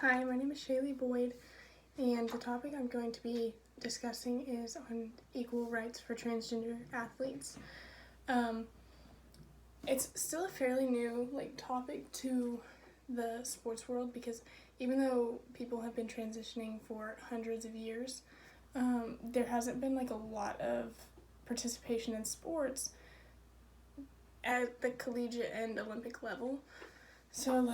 Hi, my name is Shaylee Boyd, and the topic I'm going to be discussing is on equal rights for transgender athletes. Um, it's still a fairly new topic to the sports world because even though people have been transitioning for hundreds of years, there hasn't been a lot of participation in sports at the collegiate and Olympic level. So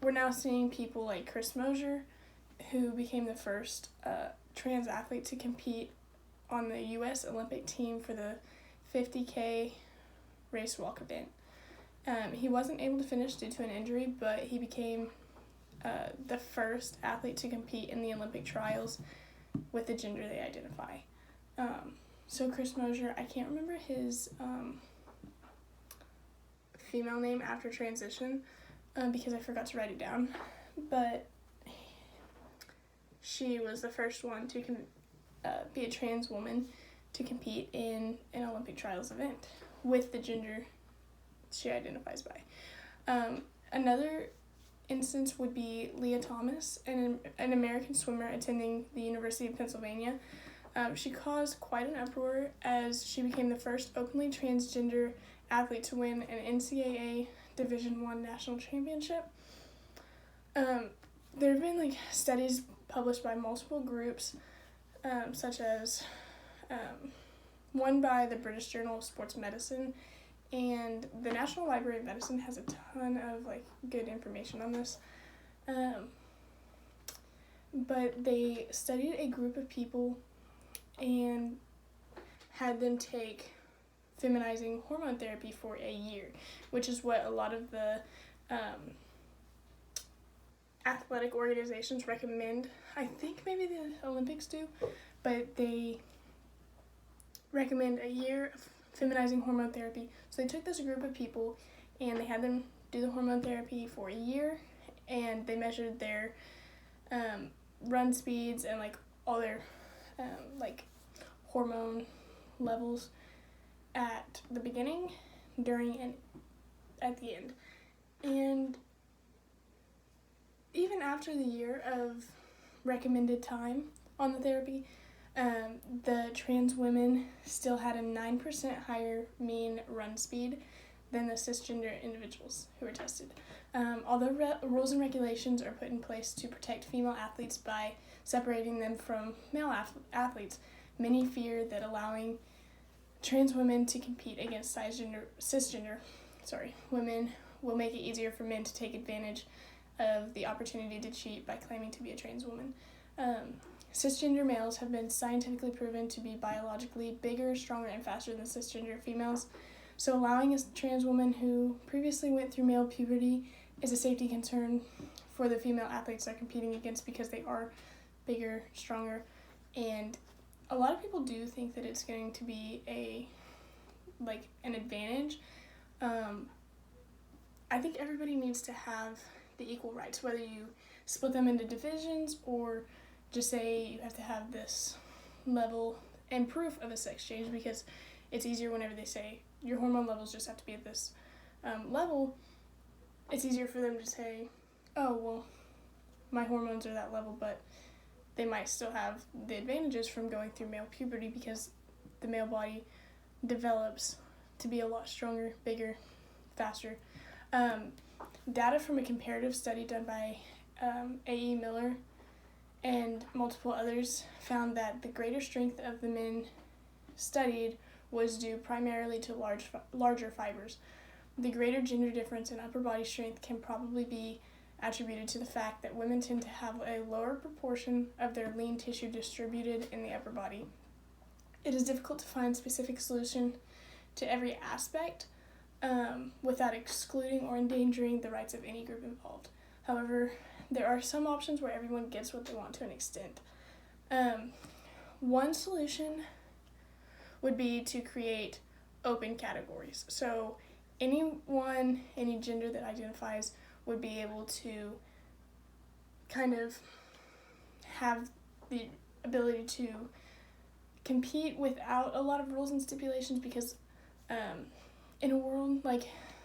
we're now seeing people like Chris Mosier, who became the first trans athlete to compete on the U.S. Olympic team for the 50K race walk event. He wasn't able to finish due to an injury, but he became the first athlete to compete in the Olympic trials with the gender they identify. So Chris Mosier, I can't remember his female name after transition because I forgot to write it down, but she was the first one to be a trans woman to compete in an Olympic trials event with the gender she identifies by. Another instance would be Leah Thomas, an American swimmer attending the University of Pennsylvania. She caused quite an uproar as she became the first openly transgender athlete to win an NCAA Division I national championship. There have been studies published by multiple groups, such as one by the British Journal of Sports Medicine, and the National Library of Medicine has a ton of good information on this. But they studied a group of people and had them take feminizing hormone therapy for a year, which is what a lot of the athletic organizations recommend. I think maybe the Olympics do, but they recommend a year of feminizing hormone therapy. So they took this group of people and they had them do the hormone therapy for a year, and they measured their run speeds and all their hormone levels at the beginning, during, and at the end. And even after the year of recommended time on the therapy, the trans women still had a 9% higher mean run speed than the cisgender individuals who were tested. Although rules and regulations are put in place to protect female athletes by separating them from male athletes, many fear that allowing trans women to compete against cisgender women will make it easier for men to take advantage of the opportunity to cheat by claiming to be a trans woman. Cisgender males have been scientifically proven to be biologically bigger, stronger, and faster than cisgender females. So allowing a trans woman who previously went through male puberty is a safety concern for the female athletes they're competing against because they are bigger, stronger, and a lot of people do think that it's going to be an advantage. I think everybody needs to have the equal rights, whether you split them into divisions or just say you have to have this level and proof of a sex change, because it's easier whenever they say your hormone levels just have to be at this level. It's easier for them to say, oh, well, my hormones are that level, but they might still have the advantages from going through male puberty because the male body develops to be a lot stronger, bigger, faster. Data from a comparative study done by A.E. Miller and multiple others found that the greater strength of the men studied was due primarily to larger fibers. The greater gender difference in upper body strength can probably be attributed to the fact that women tend to have a lower proportion of their lean tissue distributed in the upper body. It is difficult to find specific solution to every aspect without excluding or endangering the rights of any group involved. However, there are some options where everyone gets what they want to an extent. One solution would be to create open categories. So anyone, any gender that identifies would be able to kind of have the ability to compete without a lot of rules and stipulations, because in a world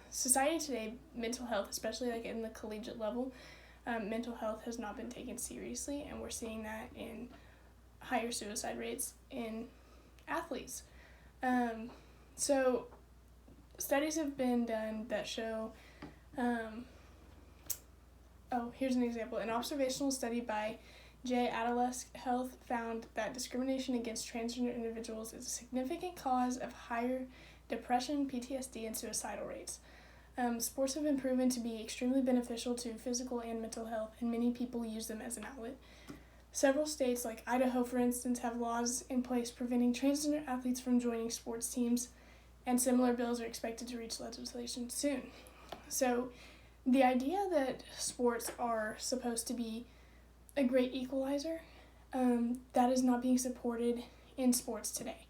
society today, mental health, especially like in the collegiate level, mental health has not been taken seriously, and we're seeing that in higher suicide rates in athletes. So studies have been done that show, here's an example. An observational study by J. Adelaide Health found that discrimination against transgender individuals is a significant cause of higher depression, PTSD, and suicidal rates. Sports have been proven to be extremely beneficial to physical and mental health, and many people use them as an outlet. Several states, like Idaho, for instance, have laws in place preventing transgender athletes from joining sports teams, and similar bills are expected to reach legislation soon. So the idea that sports are supposed to be a great equalizer, that is not being supported in sports today.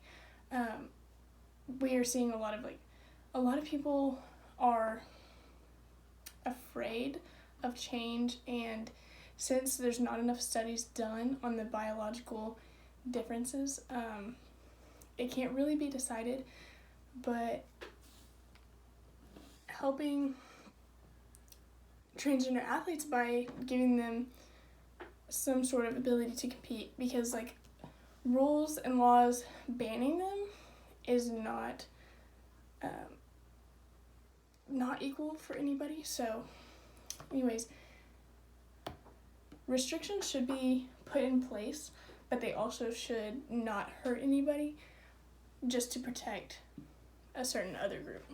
We are seeing a lot of people are afraid of change, and since there's not enough studies done on the biological differences, it can't really be decided, but helping transgender athletes by giving them some sort of ability to compete, because like rules and laws banning them is not equal for anybody. So anyways, restrictions should be put in place, but they also should not hurt anybody just to protect a certain other group.